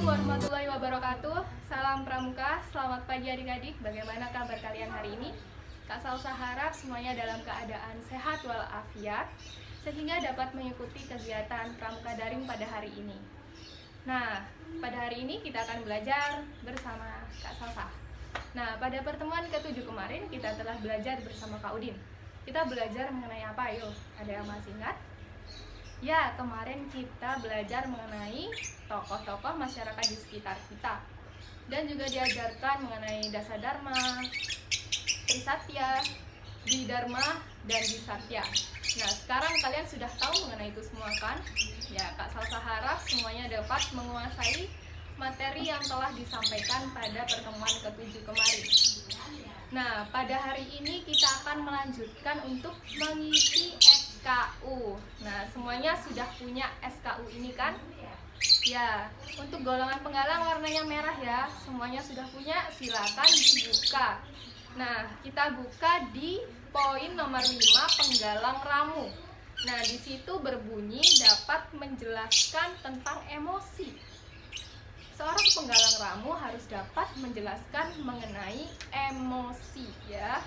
warahmatullahi wabarakatuh. Salam Pramuka, selamat pagi adik-adik. Bagaimana kabar kalian hari ini? Kak Salsa harap semuanya dalam keadaan sehat walafiat sehingga dapat mengikuti kegiatan Pramuka Daring pada hari ini. Nah, pada hari ini kita akan belajar bersama Kak Salsa. Nah, pada pertemuan ke-7 kemarin kita telah belajar bersama Kak Udin. Kita belajar mengenai apa? Yuk, ada yang masih ingat? Ya, kemarin kita belajar mengenai tokoh-tokoh masyarakat di sekitar kita. Dan juga diajarkan mengenai Dasadharma, Trisatya, Bidharma, dan Disatya. Nah, sekarang kalian sudah tahu mengenai itu semua kan? Ya, Kak Salsa harap semuanya dapat menguasai materi yang telah disampaikan pada pertemuan ke-7 kemarin. Nah, pada hari ini kita akan melanjutkan untuk mengisi SKU. Nah, semuanya sudah punya SKU ini kan? Ya, untuk golongan penggalang warnanya merah ya. Semuanya sudah punya, silakan dibuka. Nah, kita buka di poin nomor 5, penggalang ramu. Nah, di situ berbunyi dapat menjelaskan tentang emosi. Seorang penggalang ramu harus dapat menjelaskan mengenai emosi ya.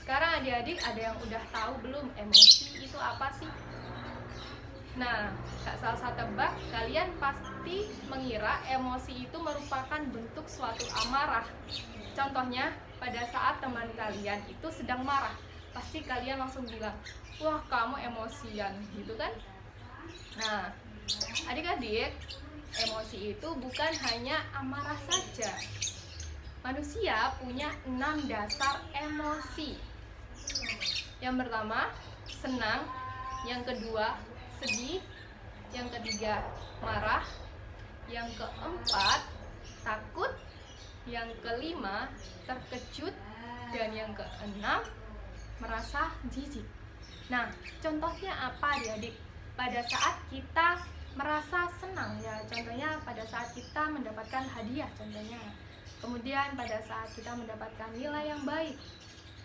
Sekarang adik-adik ada yang udah tahu belum emosi itu apa sih? Nah, Kak Salsa tebak kalian pasti mengira emosi itu merupakan bentuk suatu amarah. Contohnya, pada saat teman kalian itu sedang marah, pasti kalian langsung bilang, "Wah, kamu emosian," gitu kan? Nah, adik-adik, emosi itu bukan hanya amarah saja. Manusia punya 6 dasar emosi. Yang pertama, senang. Yang kedua, sedih. Yang ketiga, marah. Yang keempat, takut. Yang kelima, terkejut. Dan yang keenam, merasa jijik. Nah, contohnya apa adik-adik? Pada saat kita merasa senang ya, contohnya pada saat kita mendapatkan hadiah contohnya. Kemudian pada saat kita mendapatkan nilai yang baik.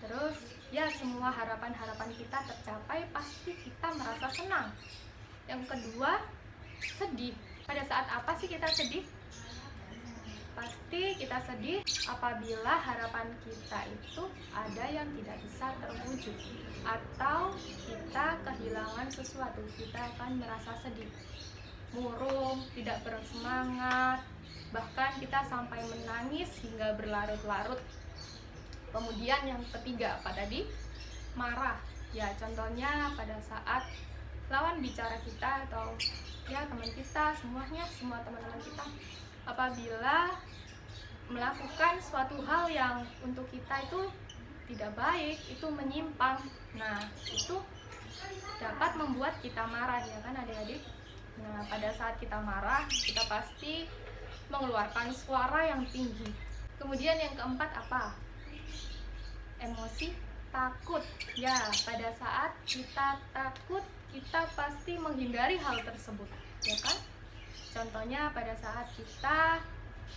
Terus ya semua harapan-harapan kita tercapai, pasti kita merasa senang. Yang kedua, sedih. Pada saat apa sih kita sedih? Pasti kita sedih apabila harapan kita itu ada yang tidak bisa terwujud atau kita kehilangan sesuatu, kita akan merasa sedih, murung, tidak bersemangat, bahkan kita sampai menangis hingga berlarut-larut. Kemudian yang ketiga apa tadi? Marah. Ya, contohnya pada saat lawan bicara kita atau ya teman kita, semua teman-teman kita apabila melakukan suatu hal yang untuk kita itu tidak baik, itu menyimpang. Nah, itu dapat membuat kita marah ya kan adik-adik? Nah, pada saat kita marah, kita pasti mengeluarkan suara yang tinggi. Kemudian yang keempat apa? Emosi takut. Ya, pada saat kita takut, kita pasti menghindari hal tersebut, ya kan? Contohnya pada saat kita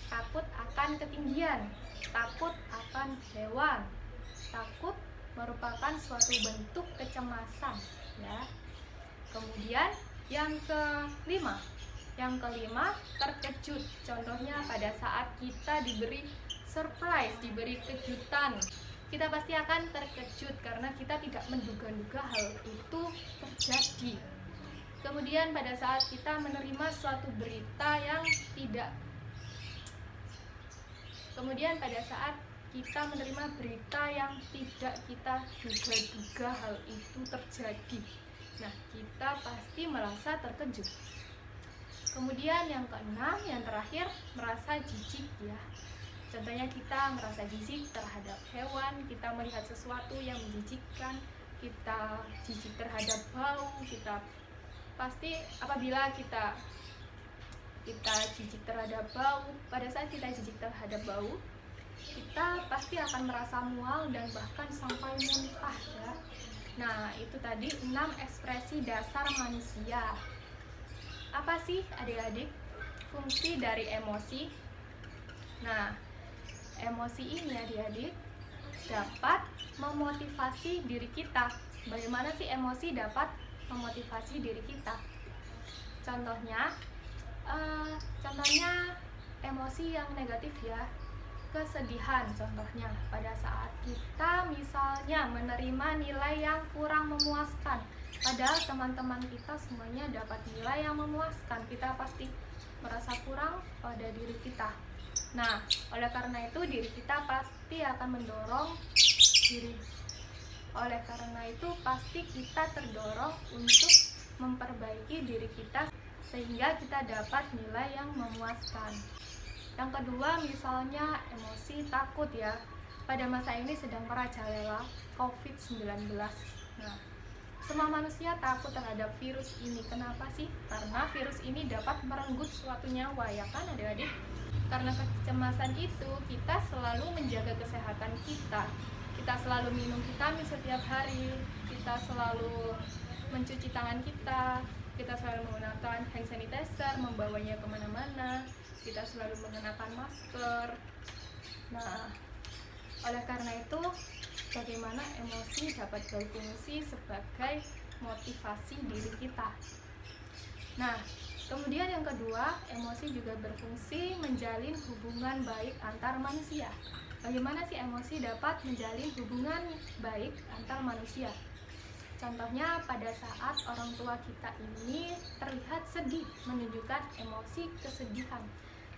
takut akan ketinggian, takut akan hewan, takut merupakan suatu bentuk kecemasan, ya. Kemudian yang kelima terkejut. Contohnya pada saat kita diberi surprise, diberi kejutan, kita pasti akan terkejut karena kita tidak menduga-duga hal itu terjadi. Kemudian pada saat kita menerima suatu berita yang tidak kita duga-duga hal itu terjadi. Nah, kita pasti merasa terkejut. Kemudian yang keenam, yang terakhir, merasa jijik ya. Contohnya kita merasa jijik terhadap hewan, kita melihat sesuatu yang menjijikkan, kita jijik terhadap bau, kita pasti apabila kita jijik terhadap bau, pada saat kita jijik terhadap bau, kita pasti akan merasa mual dan bahkan sampai muntah ya. Nah, itu tadi 6 ekspresi dasar manusia. Apa sih adik-adik fungsi dari emosi? Nah, emosi ini adik-adik dapat memotivasi diri kita. Bagaimana sih emosi dapat memotivasi diri kita? Contohnya, Contohnya emosi yang negatif ya, kesedihan contohnya pada saat kita misalnya menerima nilai yang kurang memuaskan, padahal teman-teman kita semuanya dapat nilai yang memuaskan, kita pasti merasa kurang pada diri kita. Nah, oleh karena itu diri kita pasti akan mendorong diri. Oleh karena itu pasti kita terdorong untuk memperbaiki diri kita sehingga kita dapat nilai yang memuaskan. Yang kedua, misalnya emosi takut ya. Pada masa ini sedang merajalela COVID-19. Nah, semua manusia takut terhadap virus ini. Kenapa sih? Karena virus ini dapat merenggut suatu nyawa, ya kan adik-adik? Karena kecemasan itu, kita selalu menjaga kesehatan kita. Kita selalu minum vitamin setiap hari, kita selalu mencuci tangan kita selalu menggunakan hand sanitizer, membawanya kemana-mana, kita selalu mengenakan masker. Nah, oleh karena itu, bagaimana emosi dapat berfungsi sebagai motivasi diri kita. Nah, kemudian yang kedua, emosi juga berfungsi menjalin hubungan baik antar manusia. Bagaimana sih emosi dapat menjalin hubungan baik antar manusia? Contohnya pada saat orang tua kita ini terlihat sedih, menunjukkan emosi kesedihan.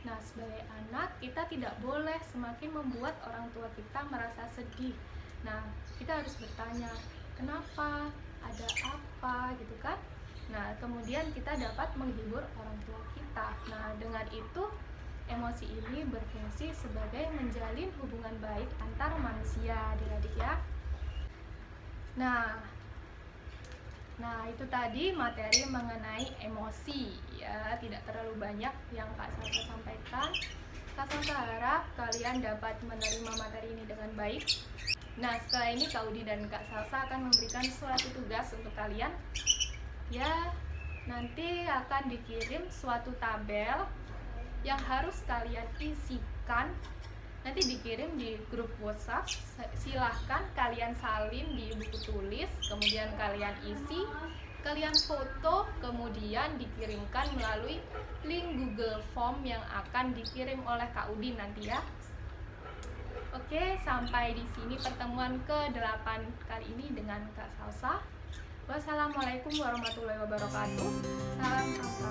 Nah, sebagai anak kita tidak boleh semakin membuat orang tua kita merasa sedih. Nah, kita harus bertanya, kenapa? Ada apa? Gitu kan? Nah, kemudian kita dapat menghibur orang tua kita. Nah, dengan itu emosi ini berfungsi sebagai menjalin hubungan baik antar manusia, adik-adik ya. Nah, itu tadi materi mengenai emosi ya, tidak terlalu banyak yang Kak Salsa sampaikan. Kak Salsa harap kalian dapat menerima materi ini dengan baik. Nah, setelah ini Kak Udi dan Kak Salsa akan memberikan suatu tugas untuk kalian. Ya, nanti akan dikirim suatu tabel yang harus kalian isikan. Nanti dikirim di grup WhatsApp, silahkan kalian salin di buku tulis, kemudian kalian isi, kalian foto, kemudian dikirimkan melalui link Google Form yang akan dikirim oleh Kak Udin nanti ya. Oke, sampai di sini pertemuan ke-8 kali ini dengan Kak Salsa. Wassalamualaikum warahmatullahi wabarakatuh. Salam Salsa.